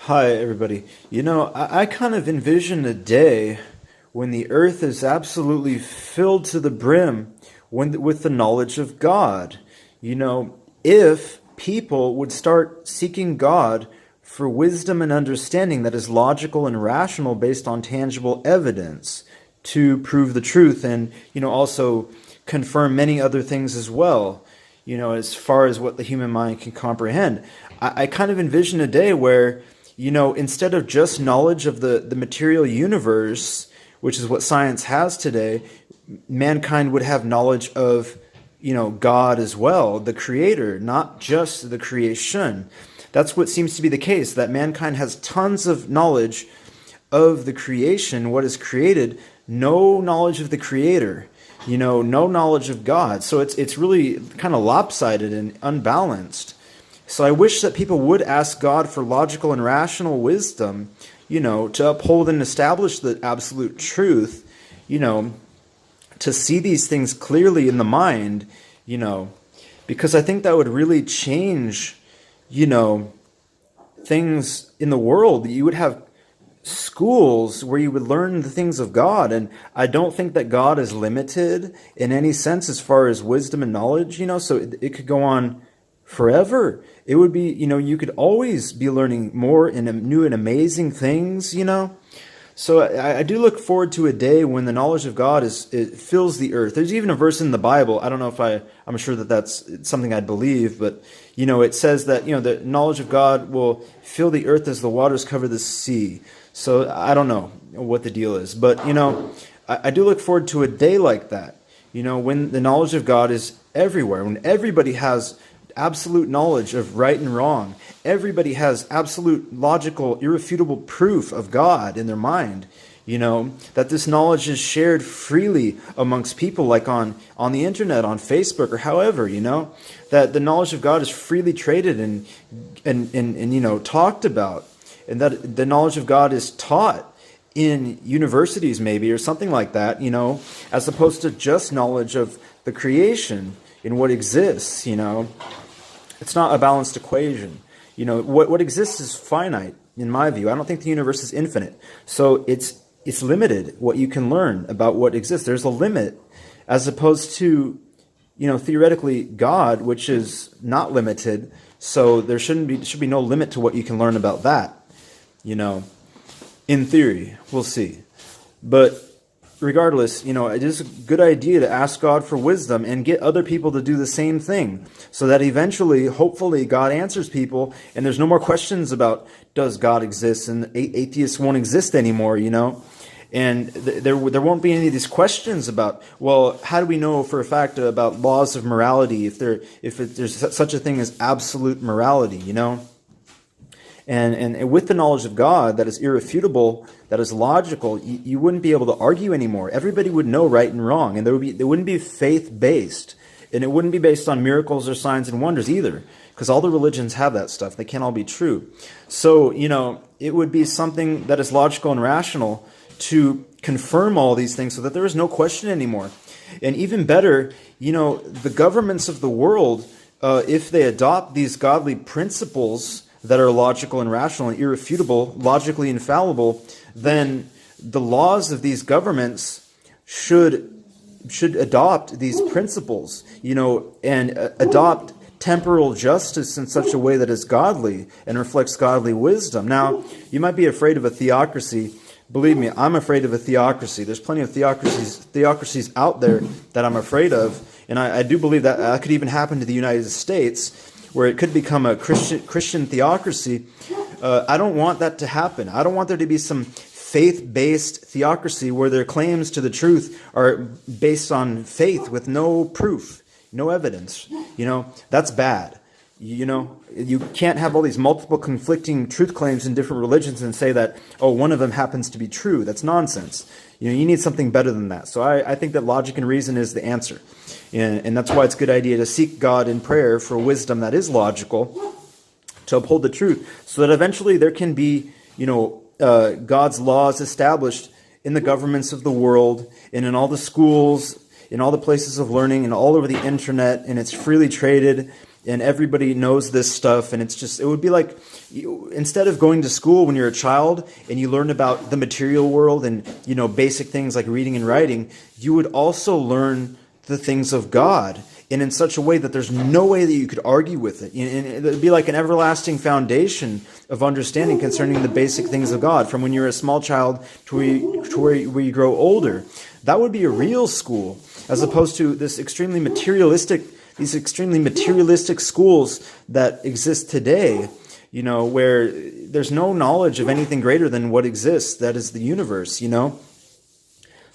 Hi, everybody. I kind of envision a day when the earth is absolutely filled to the brim with the knowledge of God. If people would start seeking God for wisdom and understanding that is logical and rational based on tangible evidence to prove the truth and, also confirm many other things as well, as far as what the human mind can comprehend. I kind of envision a day where instead of just knowledge of the material universe, which is what science has today, mankind would have knowledge of, God as well, the creator, not just the creation. That's what seems to be the case, that mankind has tons of knowledge of the creation, what is created, no knowledge of the creator, no knowledge of God. So it's really kind of lopsided and unbalanced. So I wish that people would ask God for logical and rational wisdom, to uphold and establish the absolute truth, to see these things clearly in the mind, because I think that would really change, things in the world. You would have schools where you would learn the things of God. And I don't think that God is limited in any sense as far as wisdom and knowledge, so it could go on forever. It would be, you could always be learning more and new and amazing things, So I do look forward to a day when the knowledge of God it fills the earth. There's even a verse in the Bible. I don't know if I'm sure that that's something I'd believe, but, it says that, the knowledge of God will fill the earth as the waters cover the sea. So I don't know what the deal is, but, I do look forward to a day like that, when the knowledge of God is everywhere, when everybody has absolute knowledge of right and wrong. Everybody has absolute logical, irrefutable proof of God in their mind. That this knowledge is shared freely amongst people, like on the internet, on Facebook, or however, that the knowledge of God is freely traded and talked about, and that the knowledge of God is taught in universities maybe, or something like that, as opposed to just knowledge of the creation and what exists, It's not a balanced equation. What exists is finite, in my view. I don't think the universe is infinite. So it's limited, what you can learn about what exists. There's a limit, as opposed to, theoretically God, which is not limited. So there should be no limit to what you can learn about that. In theory, we'll see. But regardless, it is a good idea to ask God for wisdom and get other people to do the same thing, so that eventually, hopefully, God answers people and there's no more questions about does God exist, and atheists won't exist anymore, and there won't be any of these questions about, well, how do we know for a fact about laws of morality if there's such a thing as absolute morality, And with the knowledge of God that is irrefutable, that is logical, you wouldn't be able to argue anymore. Everybody would know right and wrong, and there wouldn't be faith-based, and it wouldn't be based on miracles or signs and wonders either, because all the religions have that stuff. They can't all be true. So, it would be something that is logical and rational to confirm all these things so that there is no question anymore. And even better, the governments of the world, if they adopt these godly principles that are logical and rational and irrefutable, logically infallible, then the laws of these governments should adopt these principles, and adopt temporal justice in such a way that is godly and reflects godly wisdom. Now, you might be afraid of a theocracy. Believe me, I'm afraid of a theocracy. There's plenty of theocracies out there that I'm afraid of, and I do believe that could even happen to the United States, where it could become a Christian theocracy. I don't want that to happen. I don't want there to be some faith-based theocracy where their claims to the truth are based on faith with no proof, no evidence. That's bad. You can't have all these multiple conflicting truth claims in different religions and say that, one of them happens to be true. That's nonsense. You need something better than that. So I think that logic and reason is the answer. And that's why it's a good idea to seek God in prayer for wisdom that is logical, to uphold the truth, so that eventually there can be, God's laws established in the governments of the world and in all the schools, in all the places of learning and all over the internet, and it's freely traded. and everybody knows this stuff, and it would be like, instead of going to school when you're a child and you learn about the material world and, basic things like reading and writing, you would also learn the things of God, and in such a way that there's no way that you could argue with it. And it would be like an everlasting foundation of understanding concerning the basic things of God, from when you're a small child to where you grow older. That would be a real school, as opposed to these extremely materialistic schools that exist today, where there's no knowledge of anything greater than what exists, that is the universe,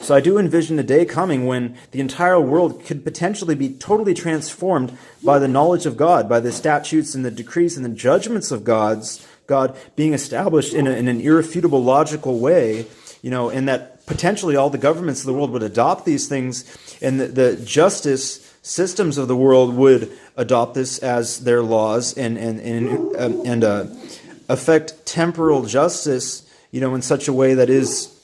So I do envision a day coming when the entire world could potentially be totally transformed by the knowledge of God, by the statutes and the decrees and the judgments of God being established in an irrefutable, logical way, and that potentially all the governments of the world would adopt these things, and the justice systems of the world would adopt this as their laws and affect temporal justice, in such a way that is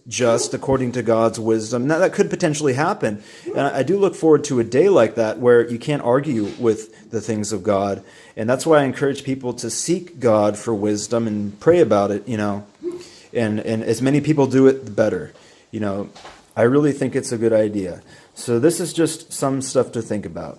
just according to God's wisdom. Now, that could potentially happen. And I do look forward to a day like that where you can't argue with the things of God. And that's why I encourage people to seek God for wisdom and pray about it, And as many people do it, the better. I really think it's a good idea. So this is just some stuff to think about.